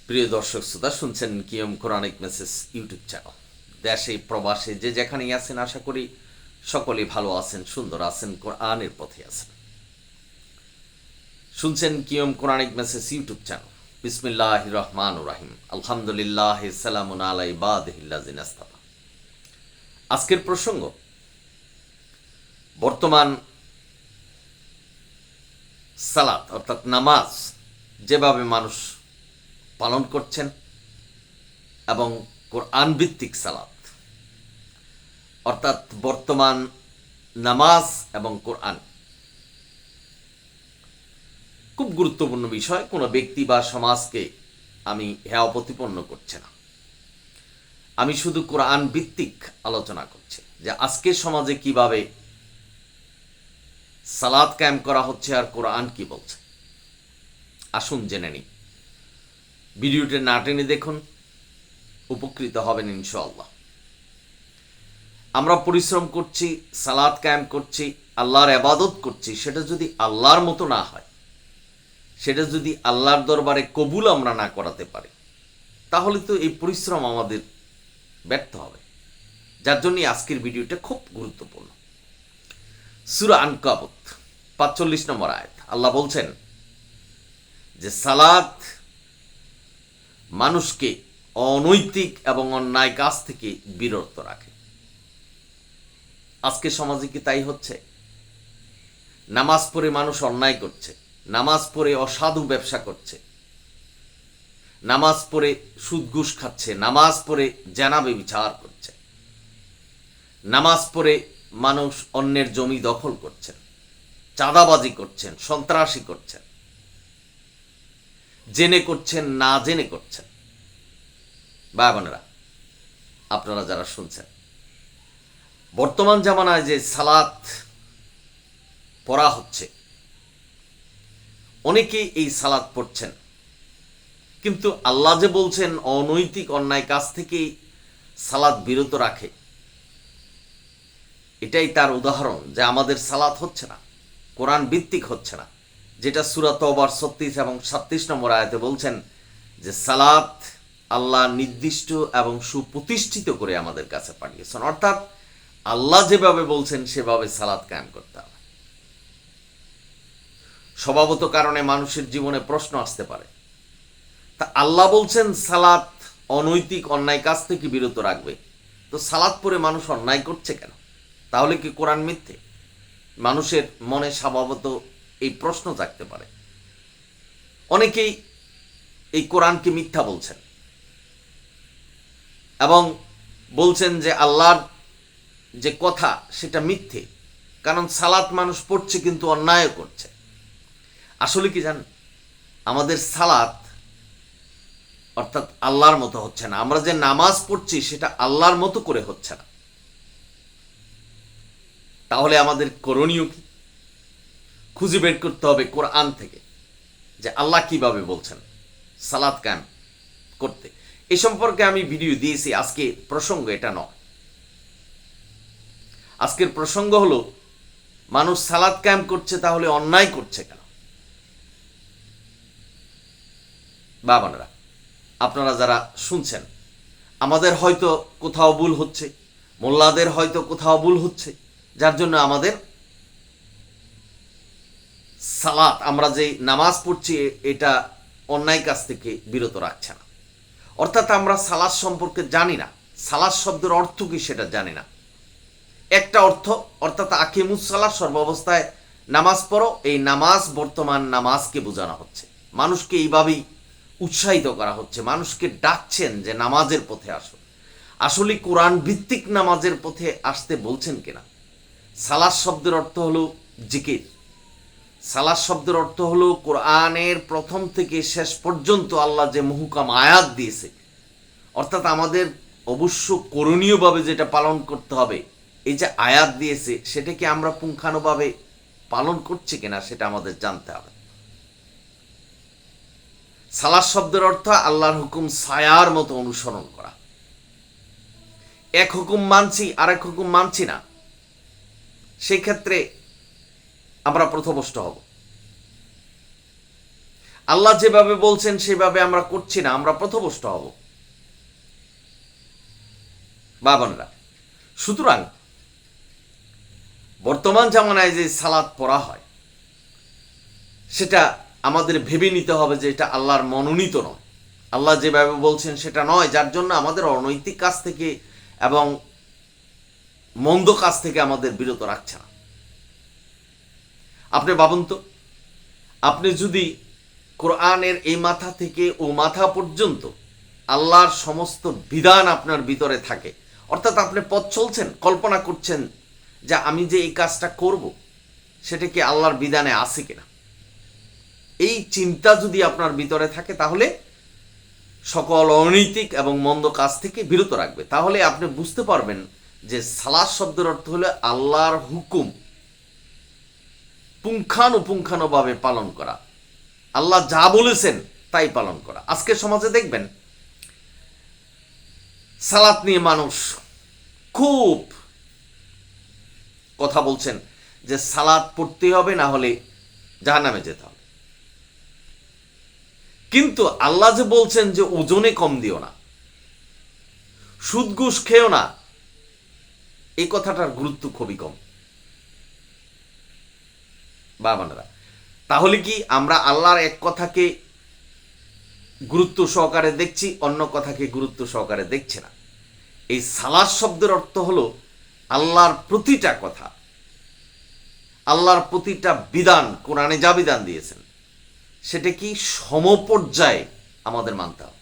প্রিয় দর্শক শ্রোতা, শুনছেন কিয়ম কোরআনিক মেসেজ ইউটিউব চ্যানেল। দেশে প্রবাসে যে যেখানেই আছেন, আশা করি সকলেই ভালো আছেন, সুন্দর আছেন, কোরআনের পথে আছেন। শুনছেন কিয়ম কোরআনিক মেসেজ ইউটিউব চ্যানেল। বিসমিল্লাহির রহমানির রহিম। আলহামদুলিল্লাহ, সালামুন আলা ইবাদিহিল্লাযিনা ইসতাফা। আজকের প্রসঙ্গ, বর্তমান সালাত অর্থাৎ নামাজ যেভাবে মানুষ পালন করছেন এবং কোরআন ভিত্তিক সালাত অর্থাৎ বর্তমান নামাজ এবং কোরআন খুব গুরুত্বপূর্ণ বিষয়। কোনো ব্যক্তি বা সমাজকে আমি হেয় প্রতিপন্ন করছে না, আমি শুধু কোরআন ভিত্তিক আলোচনা করছি যে আজকের সমাজে কিভাবে সালাত কায়েম করা হচ্ছে আর কোরআন কি বলছে। আসুন জেনে নিই। ভিডিওটি না টেনে দেখুন, উপকৃত হবেন ইনশাআল্লাহ। আমরা পরিশ্রম করছি, সালাত কায়েম করছি, আল্লাহর ইবাদত করছি, সেটা যদি আল্লাহর মতো না হয়, সেটা যদি আল্লাহর দরবারে কবুল আমরা না করাতে পারি, তাহলে তো এই পরিশ্রম আমাদের ব্যর্থ হবে। যার জন্য আজকের ভিডিওটা খুব গুরুত্বপূর্ণ। সূরা আনকাবুত ৪৫ নম্বর আয়াত, আল্লাহ বলছেন যে সালাত মানুষকে অনৈতিক এবং অন্যায় কাজ থেকে বিরত রাখে। আজকে সমাজে কি তাই হচ্ছে? নামাজ পড়ে মানুষ অন্যায় করছে, নামাজ পড়ে অসাধু ব্যবসা করছে, নামাজ পড়ে সুদ ঘুষ খাচ্ছে, নামাজ পড়ে জেনা ব্যভিচার করছে, নামাজ পড়ে মানুষ অন্যের জমি দখল করছেন, চাঁদাবাজি করছেন, সন্ত্রাসী করছেন, জেনে করছেন, না জেনে করছেন। ভাই বোনেরা, আপনারা যারা শুনছেন, বর্তমান জামানায় যে সালাত পড়া হচ্ছে, অনেকেই এই সালাত পড়ছেন, কিন্তু আল্লাহ যে বলছেন অনৈতিক অন্যায় কাজ থেকেই সালাত বিরত রাখে, এটাই তার উদাহরণ যে আমাদের সালাত হচ্ছে না, কোরআন ভিত্তিক হচ্ছে না। যেটা সূরা তওবার ৩৬ এবং ৩৭ নম্বর আয়াতে বলছেন যে সালাত আল্লাহ নির্দিষ্ট এবং সুপ্রতিষ্ঠিত করে আমাদের কাছে পাঠিয়েছেন, অর্থাৎ আল্লাহ যেভাবে বলছেন সেভাবে সালাত কায়েম করতে হবে। স্বভাবত কারণে মানুষের জীবনে প্রশ্ন আসতে পারে, তা আল্লাহ বলছেন সালাত অনৈতিক অন্যায় কাজ থেকে বিরত রাখবে, তো সালাত পড়ে মানুষ অন্যায় করছে কেন? তাহলে কি কোরআন মিথ্যে? মানুষের মনে স্বভাবত এই প্রশ্ন জাগতে পারে। অনেকেই এই কোরআনকে মিথ্যা বলছেন এবং বলছেন যে আল্লাহর যে কথা সেটা মিথ্যে, কারণ সালাত মানুষ পড়ছে কিন্তু অন্যায় করছে। আসলে কি জানেন, আমাদের সালাত অর্থাৎ আল্লাহর মতো হচ্ছে না। আমরা যে নামাজ পড়ছি সেটা আল্লাহর মতো করে হচ্ছে না। তাহলে আমাদের করণীয় কি? খুঁজে বের করতে হবে কোরআন থেকে যে আল্লাহ কিভাবে বলছেন সালাত কায়েম করতে। এই সম্পর্কে আমি ভিডিও দিয়েছি। আজকে প্রসঙ্গ এটা নয়। আজকের প্রসঙ্গ হলো মানুষ সালাত কায়েম করছে, তাহলে অন্যায় করছে কেন? বাবারা, আপনারা যারা শুনছেন, আমাদের হয়তো কোথাও ভুল হচ্ছে, মোল্লাদের হয়তো কোথাও ভুল হচ্ছে, যার জন্য আমাদের সালাত, আমরা যে নামাজ পড়ছি, এটা অন্যায় কাজ থেকে বিরত রাখছে না। অর্থাৎ আমরা সালাত সম্পর্কে জানি না, সালাত শব্দের অর্থ কি সেটা জানি না। একটা অর্থ, অর্থাৎ আকিমুস সালাত, সর্বাবস্থায় নামাজ পড়ো, এই নামাজ বর্তমান নামাজকে বোঝানো হচ্ছে। মানুষকে এইভাবেই উৎসাহিত করা হচ্ছে, মানুষকে ডাকছেন যে নামাজের পথে আসো। আসলে কোরআন ভিত্তিক নামাজের পথে আসতে বলছেন কিনা? সালাত শব্দের অর্থ হলো জিকির। সালাত শব্দের অর্থ হলো কোরআনের প্রথম থেকে শেষ পর্যন্ত আল্লাহ যে মুহকাম আয়াত দিয়েছে, অর্থাৎ আমাদের অবশ্য করণীয়ভাবে যেটা পালন করতে হবে, এই যে আয়াত দিয়েছে সেটাকে আমরা পুঙ্খানুভাবে পালন করছি কিনা সেটা আমাদের জানতে হবে। সালাত শব্দের অর্থ আল্লাহর হুকুম ছায়ার মতো অনুসরণ করা। এক হুকুম মানছি, আরেক হুকুম মানছি না, সেই ক্ষেত্রে আমরা পথভ্রষ্ট হব। আল্লাহ যেভাবে বলছেন সেভাবে আমরা করছি না, আমরা পথভ্রষ্ট হব বাবানরা। সুতরাং বর্তমান জামানায় যে সালাত পড়া হয় সেটা আমাদের ভেবে নিতে হবে যে এটা আল্লাহর মনোনীত নয়, আল্লাহ যেভাবে বলছেন সেটা নয়, যার জন্য আমাদের অনৈতিক কাজ থেকে এবং মন্দ কাজ থেকে আমাদের বিরত রাখছে না। আপনি ভাবুন তো, আপনি যদি কোরআনের এই মাথা থেকে ও মাথা পর্যন্ত আল্লাহর সমস্ত বিধান আপনার ভিতরে থাকে, অর্থাৎ আপনি পথ চলছেন, কল্পনা করছেন যে আমি যে এই কাজটা করব সেটা কি আল্লাহর বিধানে আছে কিনা, এই চিন্তা যদি আপনার ভিতরে থাকে তাহলে সকল অনৈতিক এবং মন্দ কাজ থেকে বিরত রাখবে। তাহলে আপনি বুঝতে পারবেন যে সালাত শব্দের অর্থ হলো আল্লাহর হুকুম পুঙ্খানুপুঙ্খানুভাবে পালন করা, আল্লাহ যা বলেছেন তাই পালন করা। আজকে সমাজে দেখবেন সালাত নিয়ে মানুষ খুব কথা বলছেন যে সালাত পড়তে হবে, না হলে জাহান্নামে যেতে হবে। কিন্তু আল্লাহ যে বলছেন যে ওজনে কম দিও না, সুদ ঘুষ খেও না, এই কথাটার গুরুত্ব খুবই কম বাবানরা। তাহলে কি আমরা আল্লাহর এক কথাকে গুরুত্ব সহকারে দেখছি, অন্য কথাকে গুরুত্ব সহকারে দেখছি না? এই সালাত শব্দের অর্থ হলো আল্লাহর প্রতিটা কথা, আল্লাহর প্রতিটা বিধান, কোরআনে যা বিধান দিয়েছেন সেটা কি সমপর্যায়ে আমাদের মানতে হবে।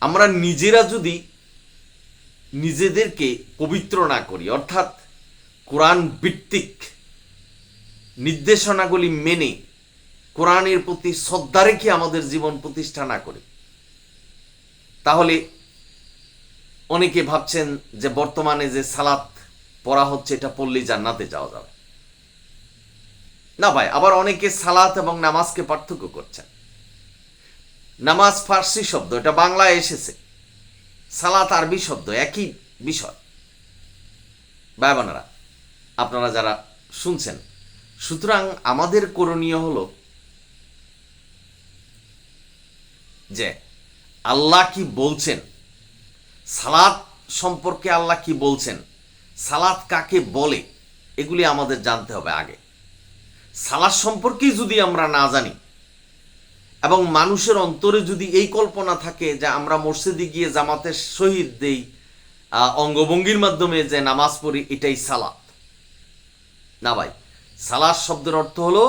আমরা নিজেরা যদি নিজেদেরকে পবিত্র না করি, অর্থাৎ কোরআন ভিত্তিক নির্দেশনাগুলি মেনে কোরআনের প্রতি শ্রদ্ধা রেখে আমাদের জীবন প্রতিষ্ঠা না করি, তাহলে অনেকে ভাবছেন যে বর্তমানে যে সালাত পড়া হচ্ছে এটা পড়লেই জান্নাতে যাওয়া যাবে না ভাই। আবার অনেকে সালাত এবং নামাজকে পার্থক্য করছেন। নামাজ ফার্সি শব্দ, এটা বাংলায় এসেছে, সালাত আরবি শব্দ, একই বিষয় ভাই বোনেরা, আপনারা যারা শুনছেন। সুতরাং আমাদের করণীয় হলো যে আল্লাহ কি বলছেন, সালাত সম্পর্কে আল্লাহ কি বলছেন, সালাত কাকে বলে, এগুলি আমাদের জানতে হবে আগে। সালাত সম্পর্কে যদি আমরা না জানি এবং মানুষের অন্তরে যদি এই কল্পনা থাকে যে আমরা মসজিদে গিয়ে জামাতের শহীদ দেই, অঙ্গভঙ্গির মাধ্যমে যে নামাজ পড়ি, এটাই সালাত না ভাই। সালাত শব্দের অর্থ হলো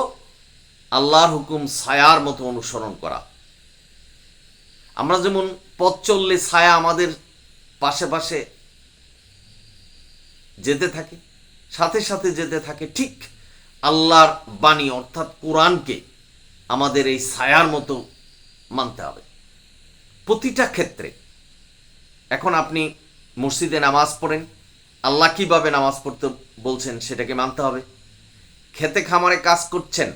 আল্লাহর হুকুম ছায়ার মতো অনুসরণ করা। আমরা যেমন পথ চললে ছায়া আমাদের পাশে পাশে যেতে থাকে, সাথে সাথে যেতে থাকে, ঠিক আল্লাহর বাণী অর্থাৎ কোরআনকে আমাদের এই ছায়ার মতো মানতে হবে প্রতিটা ক্ষেত্রে। এখন আপনি মসজিদে নামাজ পড়েন, আল্লাহ কিভাবে নামাজ পড়তে বলছেন সেটাকে মানতে হবে। খেতে খামারে কাজ করছেন,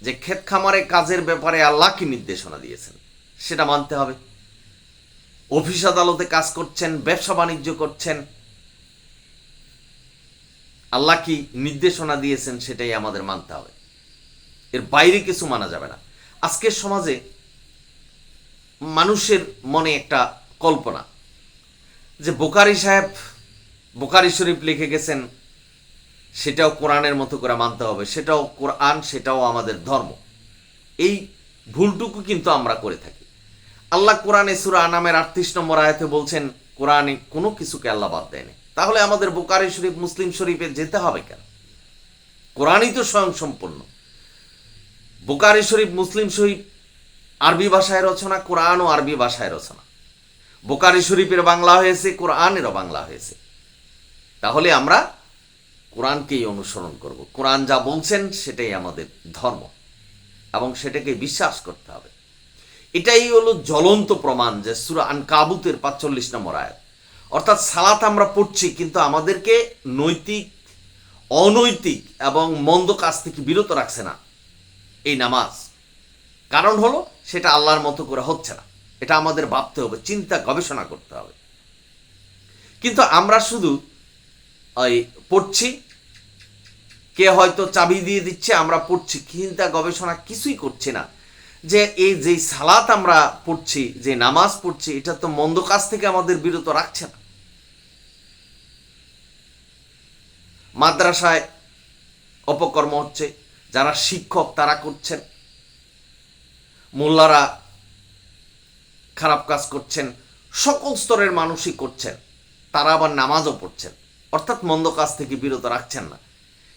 যে ক্ষেত খামারে কাজের ব্যাপারে আল্লাহ কি নির্দেশনা দিয়েছেন সেটা মানতে হবে। অফিস আদালতে কাজ করছেন, ব্যবসা বাণিজ্য করছেন, আল্লাহ কি নির্দেশনা দিয়েছেন সেটাই আমাদের মানতে হবে, এর বাইরে কিছু মানা যাবে না। আজকের সমাজে মানুষের মনে একটা কল্পনা যে বোখারী সাহেব বোখারী শরীফ লিখে গেছেন, সেটাও কোরআনের মতো করে মানতে হবে, সেটাও কোরআন, সেটাও আমাদের ধর্ম। এই ভুলটুকু কিন্তু আমরা করে থাকি। আল্লাহ কোরআনে সূরা আনামের 38 নম্বর আয়াতে বলছেন কোরআনে কোনো কিছুকে আল্লাহ বাদ দেয়নি। তাহলে আমাদের বোখারী শরীফ, মুসলিম শরীফে যেতে হবে কেন? কোরআনই তো স্বয়ং সম্পূর্ণ। বোখারী শরীফ, মুসলিম শরীফ আরবি ভাষায় রচনা, কোরআনও আরবি ভাষায় রচনা। বোখারী শরীফের বাংলা হয়েছে, কোরআনেরও বাংলা হয়েছে। তাহলে আমরা কোরআনকেই অনুসরণ করব। কোরআন যা বলছেন সেটাই আমাদের ধর্ম এবং সেটাকে বিশ্বাস করতে হবে। এটাই হলো জ্বলন্ত প্রমাণ যে সূরা আনকাবুতের 45 নম্বর আয়াত। অর্থাৎ সালাত আমরা পড়ছি, কিন্তু আমাদেরকে নৈতিক, অনৈতিক এবং মন্দ কাজ থেকে বিরত রাখছে না এই নামাজ। কারণ হলো সেটা আল্লাহর মতো করে হচ্ছে না। এটা আমাদের ভাবতে হবে, চিন্তা গবেষণা করতে হবে। কিন্তু আমরা শুধু ওই পড়ছি, কে হয়তো চাবি দিয়ে দিচ্ছে, আমরা পড়ছি, চিন্তা গবেষণা কিছুই করছি না যে এই যে সালাত আমরা পড়ছি, যে নামাজ পড়ছি, এটা তো মন্দ কাজ থেকে আমাদের বিরত রাখছে না। মাদ্রাসায় অপকর্ম হচ্ছে, যারা শিক্ষক তারা করছেন, মোল্লারা খারাপ কাজ করছেন, সকল স্তরের মানুষই করছেন, তারা আবার নামাজও পড়ছেন, অর্থাৎ মন্দ কাজ থেকে বিরত রাখছেন না।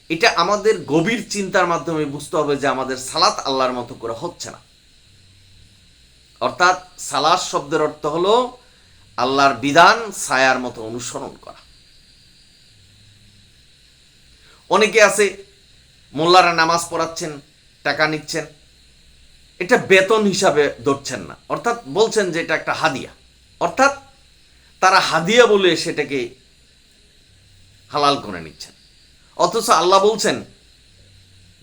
এটা আমাদের গভীর চিন্তার মাধ্যমে বুঝতে হবে যে আমাদের সালাত আল্লাহর মতো করে হচ্ছে না। অর্থাৎ সালাত শব্দের অর্থ হলো আল্লাহর বিধান ছায়ার মতো অনুসরণ করা। অনেকে আছে মোল্লারা নামাজ পড়াচ্ছেন, টাকা নিচ্ছেন, এটা বেতন হিসাবে ধরছেন না, অর্থাৎ বলছেন যে এটা একটা হাদিয়া, অর্থাৎ তারা হাদিয়া বলে সেটাকে হালাল করে নিচ্ছেন। অথচ আল্লাহ বলছেন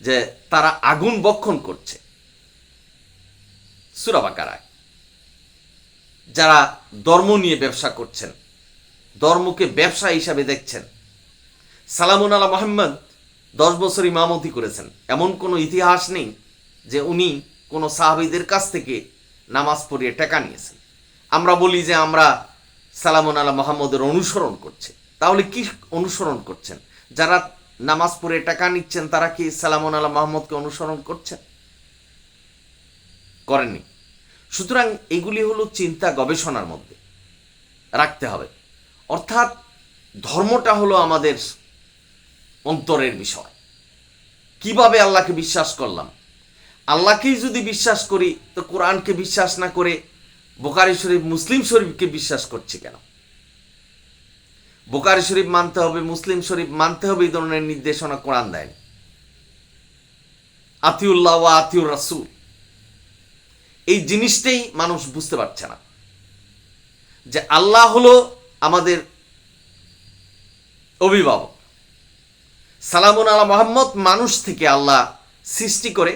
যে তারা আগুন বক্ষণ করছে সূরা বাকারায়। যারা ধর্ম নিয়ে ব্যবসা করছেন, ধর্মকে ব্যবসা হিসাবে দেখছেন, সালামুন আলা মুহাম্মদ 10 বছর ইমামতি করেছেন, এমন কোনো ইতিহাস নেই যে উনি কোনো সাহাবীদের কাছ থেকে নামাজ পড়িয়ে টাকা নিয়েছেন। আমরা বলি যে আমরা সালামুন আলা মুহাম্মদের অনুসরণ করছি, তাহলে কি অনুসরণ করছেন? যারা নামাজ পড়ে টাকা নিচ্ছেন তারা কি সালামুন আলা মুহাম্মদকে অনুসরণ করছেন? করেননি। সুতরাং এগুলি হলো চিন্তা গবেষণার মধ্যে রাখতে হবে। অর্থাৎ ধর্মটা হলো আমাদের অন্তরের বিষয়। কিভাবে আল্লাহকে বিশ্বাস করলাম? আল্লাহকেই যদি বিশ্বাস করি তো কোরআনকে বিশ্বাস না করে বুখারী শরীফ, মুসলিম শরীফকে বিশ্বাস করছি কেন? বুখারী শরীফ মানতে হবে, মুসলিম শরীফ মানতে হবে, এই ধরনের নির্দেশনা কোরআন দেয়নি। আতিউল্লাহ ওয়া আতিউর রাসূল, এই জিনিসটাই মানুষ বুঝতে পারছে না যে আল্লাহ হলো আমাদের অভিভাবক। সালামুন আলা মুহাম্মদ মানুষ থেকে আল্লাহ সৃষ্টি করে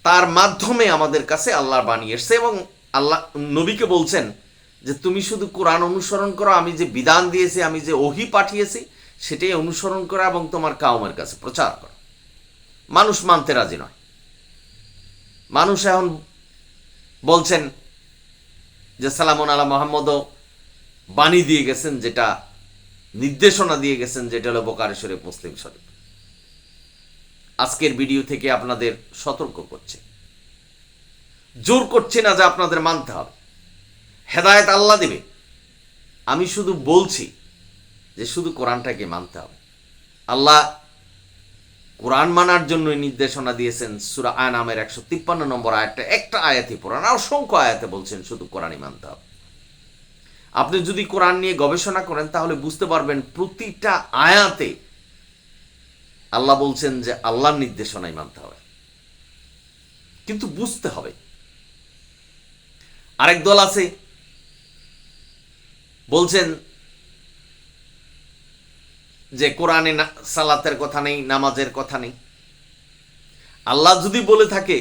তার মাধ্যমে আমাদের কাছে আল্লাহ বানিয়ে এসেছে, এবং আল্লাহ নবীকে বলছেন যে তুমি শুধু কোরআন অনুসরণ করো, আমি যে বিধান দিয়েছি, আমি যে ওহী পাঠিয়েছি সেটাই অনুসরণ করো এবং তোমার কাউমের কাছে প্রচার করো। মানুষ মানতে রাজি নয়। মানুষ এখন বলছেন যে সালামুন আলা মুহাম্মদও বাণী দিয়ে গেছেন, যেটা নির্দেশনা দিয়ে গেছেন, যেটা হলো বুখারী শরীফ, মুসলিম শরীফ। আজকের ভিডিও থেকে আপনাদের সতর্ক করছে, জোর করছে না যে আপনাদের মানতে হবে, হেদায়েত আল্লাহ দেবে। আমি শুধু বলছি যে শুধু কোরআনটাকে মানতে হবে। আল্লাহ কোরআন মানার জন্য নির্দেশনা দিয়েছেন সূরা আনামের 153 নম্বর আয়াতটা, একটা আয়াতই পড়ান, অসংখ্য আয়াতে বলছেন শুধু কোরআনই মানতে হবে। আপনি যদি কোরআন নিয়ে গবেষণা করেন তাহলে বুঝতে পারবেন প্রতিটা আয়াতে আল্লাহ বলছেন যে আল্লাহর নির্দেশনাই মানতে হবে, কিন্তু বুঝতে হবে। আরেক দল আছে বলছেন যে কোরআনে সালাতের কথা নেই, নামাজের কথা নেই। আল্লাহ যদি বলে থাকে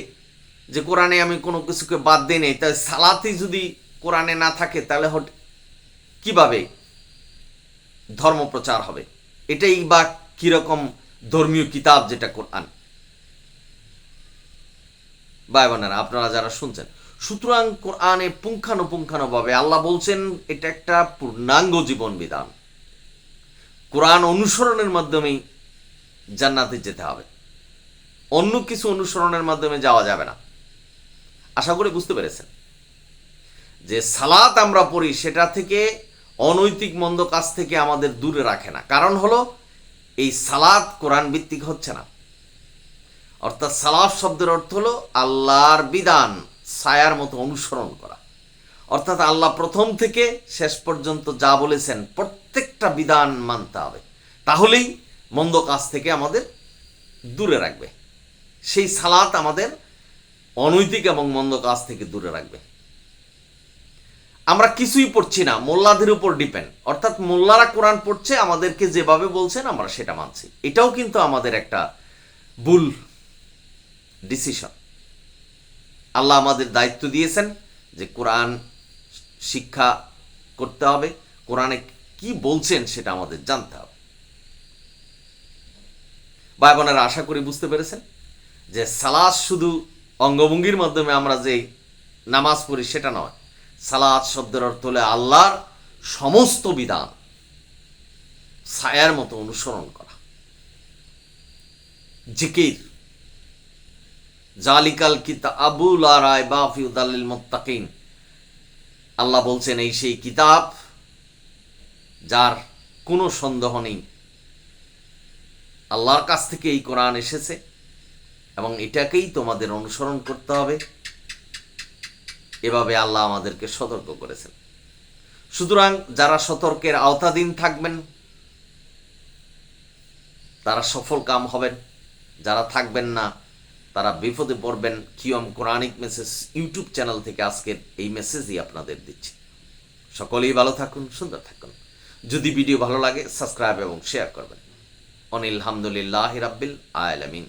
যে কোরআনে আমি কোনো কিছুকে বাদ দিই নেই, তাহলে সালাতই যদি কোরআনে না থাকে তাহলে কিভাবে ধর্ম প্রচার হবে? এটাই বা কিরকম ধর্মীয় কিতাব যেটা কোরআন? ভাই বোনেরা, আপনারা যারা শুনছেন, সুতরাং কোরআনে পুঙ্খানুপুঙ্খানুভাবে আল্লাহ বলছেন এটা একটা পূর্ণাঙ্গ জীবন বিধান। কোরআন অনুসরণের মাধ্যমেই জান্নাতে যেতে হবে, অন্য কিছু অনুসরণের মাধ্যমে যাওয়া যাবে না। আশা করি বুঝতে পেরেছেন যে সালাত আমরা পড়ি সেটা থেকে অনৈতিক মন্দ কাজ থেকে আমাদের দূরে রাখে না। কারণ হলো এই সালাত কোরআন ভিত্তিক হচ্ছে না। অর্থাৎ সালাত শব্দের অর্থ হলো আল্লাহর বিধান ছায়ার মতো অনুসরণ করা। অর্থাৎ আল্লাহ প্রথম থেকে শেষ পর্যন্ত যা বলেছেন প্রত্যেকটা বিধান মানতে হবে, তাহলেই মন্দ কাজ থেকে আমাদের দূরে রাখবে। সেই সালাত আমাদের অনৈতিক এবং মন্দ কাজ থেকে দূরে রাখবে। আমরা কিছুই পড়ছি না, মোল্লাদের উপর ডিপেন্ড। অর্থাৎ মোল্লারা কোরআন পড়ছে, আমাদেরকে যেভাবে বলছেন আমরা সেটা মানছি। এটাও কিন্তু আমাদের একটা ভুল ডিসিশন। আল্লাহ আমাদের দায়িত্ব দিয়েছেন যে কোরআন শিক্ষা করতে হবে, কোরআনে কি বলছেন সেটা আমাদের জানতে হবে। ভাই বোনেরা, আশা করি বুঝতে পেরেছেন যে সালাত শুধু অঙ্গভঙ্গির মাধ্যমে আমরা যে নামাজ পড়ি সেটা নয়। সালাত শব্দের অর্থ হলে আল্লাহর সমস্ত বিধান ছায়ার মতো অনুসরণ করা। জিকির, জালিকাল কিতাবু লা রায়বা ফি হুদাল লিল মুত্তাকিন। আল্লাহ বলছেন এই সেই কিতাব যার কোনো সন্দেহ নেই। আল্লাহর কাছ থেকে এই কোরআন এসেছে এবং এটাকেই তোমাদের অনুসরণ করতে হবে, এভাবে আল্লাহ আমাদেরকে সতর্ক করেছেন। সুতরাং যারা সতর্কের আওতাধীন থাকবেন তারা সফল কাম হবেন, যারা থাকবেন না তারা বিপদে পড়বেন। কিয়ম কোরআনিক মেসেজ ইউটিউব চ্যানেল থেকে আজকের এই মেসেজই আপনাদের দিচ্ছি। সকলেই ভালো থাকুন, সুন্দর থাকুন। যদি ভিডিও ভালো লাগে সাবস্ক্রাইব এবং শেয়ার করবেন। অনিল হামদুলিল্লাহি রাব্বিল আলামিন।